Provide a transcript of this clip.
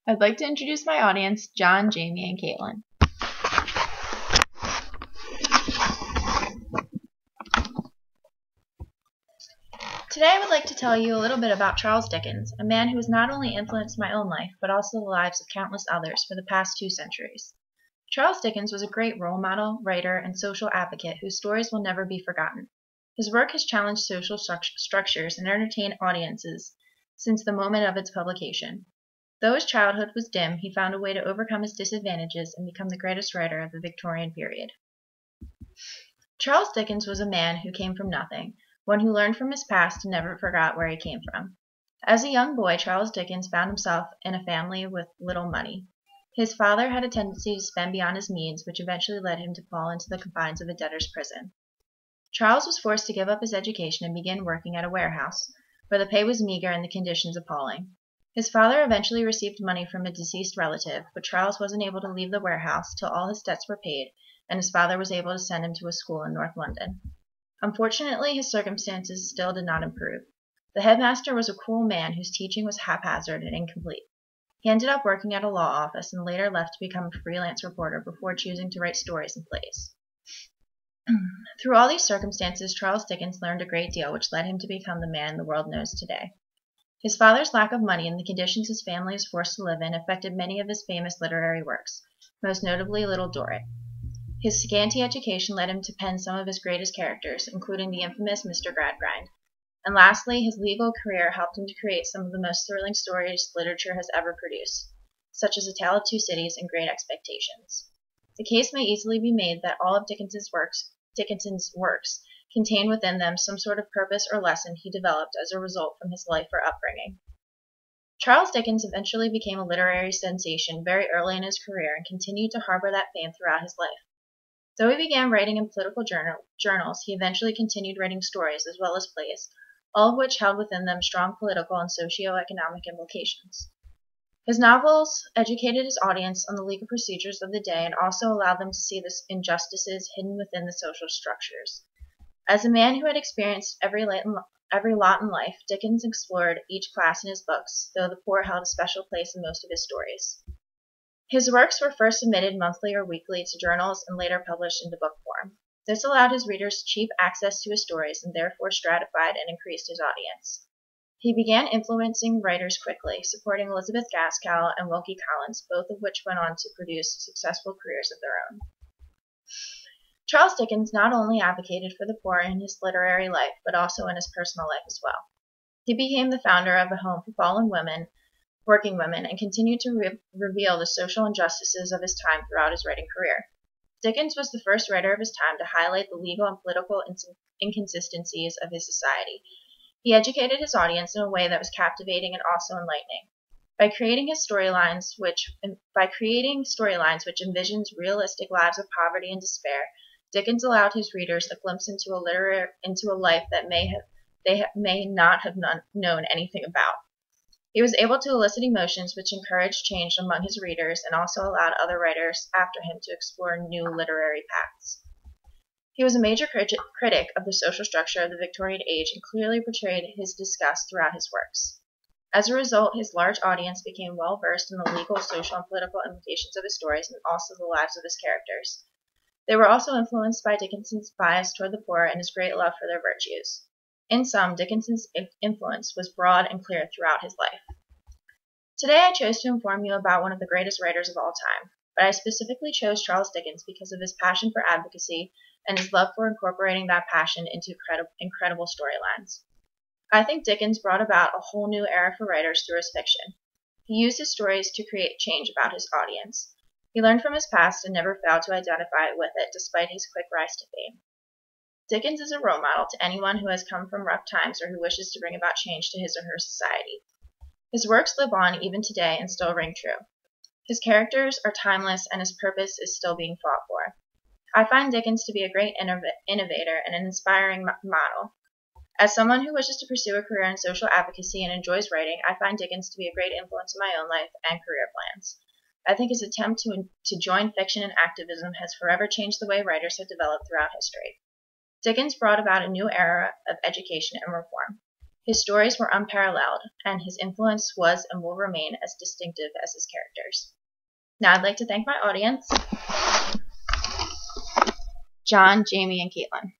I'd like to introduce my audience, John, Jamie, and Caitlin. Today I would like to tell you a little bit about Charles Dickens, a man who has not only influenced my own life, but also the lives of countless others for the past 2 centuries. Charles Dickens was a great role model, writer, and social advocate whose stories will never be forgotten. His work has challenged social structures and entertained audiences since the moment of its publication. Though his childhood was dim, he found a way to overcome his disadvantages and become the greatest writer of the Victorian period. Charles Dickens was a man who came from nothing, one who learned from his past and never forgot where he came from. As a young boy, Charles Dickens found himself in a family with little money. His father had a tendency to spend beyond his means, which eventually led him to fall into the confines of a debtor's prison. Charles was forced to give up his education and begin working at a warehouse, where the pay was meager and the conditions appalling. His father eventually received money from a deceased relative, but Charles wasn't able to leave the warehouse till all his debts were paid, and his father was able to send him to a school in North London. Unfortunately, his circumstances still did not improve. The headmaster was a cruel man whose teaching was haphazard and incomplete. He ended up working at a law office and later left to become a freelance reporter before choosing to write stories and plays. Through all these circumstances, Charles Dickens learned a great deal, which led him to become the man the world knows today. His father's lack of money and the conditions his family was forced to live in affected many of his famous literary works, most notably Little Dorrit. His scanty education led him to pen some of his greatest characters, including the infamous Mr. Gradgrind. And lastly, his legal career helped him to create some of the most thrilling stories literature has ever produced, such as A Tale of Two Cities and Great Expectations. The case may easily be made that all of Dickens's works contain within them some sort of purpose or lesson he developed as a result from his life or upbringing. Charles Dickens eventually became a literary sensation very early in his career and continued to harbor that fame throughout his life. Though he began writing in political journals, he eventually continued writing stories as well as plays, all of which held within them strong political and socio-economic implications. His novels educated his audience on the legal procedures of the day and also allowed them to see the injustices hidden within the social structures. As a man who had experienced every lot in life, Dickens explored each class in his books, though the poor held a special place in most of his stories. His works were first submitted monthly or weekly to journals and later published into book form. This allowed his readers cheap access to his stories and therefore stratified and increased his audience. He began influencing writers quickly, supporting Elizabeth Gaskell and Wilkie Collins, both of which went on to produce successful careers of their own. Charles Dickens not only advocated for the poor in his literary life, but also in his personal life as well. He became the founder of a home for fallen women, working women, and continued to reveal the social injustices of his time throughout his writing career. Dickens was the first writer of his time to highlight the legal and political inconsistencies of his society. He educated his audience in a way that was captivating and also enlightening. By creating storylines which envisions realistic lives of poverty and despair, Dickens allowed his readers a glimpse into a life that they may not have known anything about. He was able to elicit emotions which encouraged change among his readers and also allowed other writers after him to explore new literary paths. He was a major critic of the social structure of the Victorian age and clearly portrayed his disgust throughout his works. As a result, his large audience became well versed in the legal, social, and political implications of his stories and also the lives of his characters. They were also influenced by Dickens's bias toward the poor and his great love for their virtues. In sum, Dickens's influence was broad and clear throughout his life. Today I chose to inform you about one of the greatest writers of all time, but I specifically chose Charles Dickens because of his passion for advocacy and his love for incorporating that passion into incredible storylines. I think Dickens brought about a whole new era for writers through his fiction. He used his stories to create change about his audience. He learned from his past and never failed to identify with it despite his quick rise to fame. Dickens is a role model to anyone who has come from rough times or who wishes to bring about change to his or her society. His works live on even today and still ring true. His characters are timeless and his purpose is still being fought for. I find Dickens to be a great innovator and an inspiring model. As someone who wishes to pursue a career in social advocacy and enjoys writing, I find Dickens to be a great influence in my own life and career plans. I think his attempt to join fiction and activism has forever changed the way writers have developed throughout history. Dickens brought about a new era of education and reform. His stories were unparalleled, and his influence was and will remain as distinctive as his characters. Now I'd like to thank my audience, John, Jamie, and Caitlin.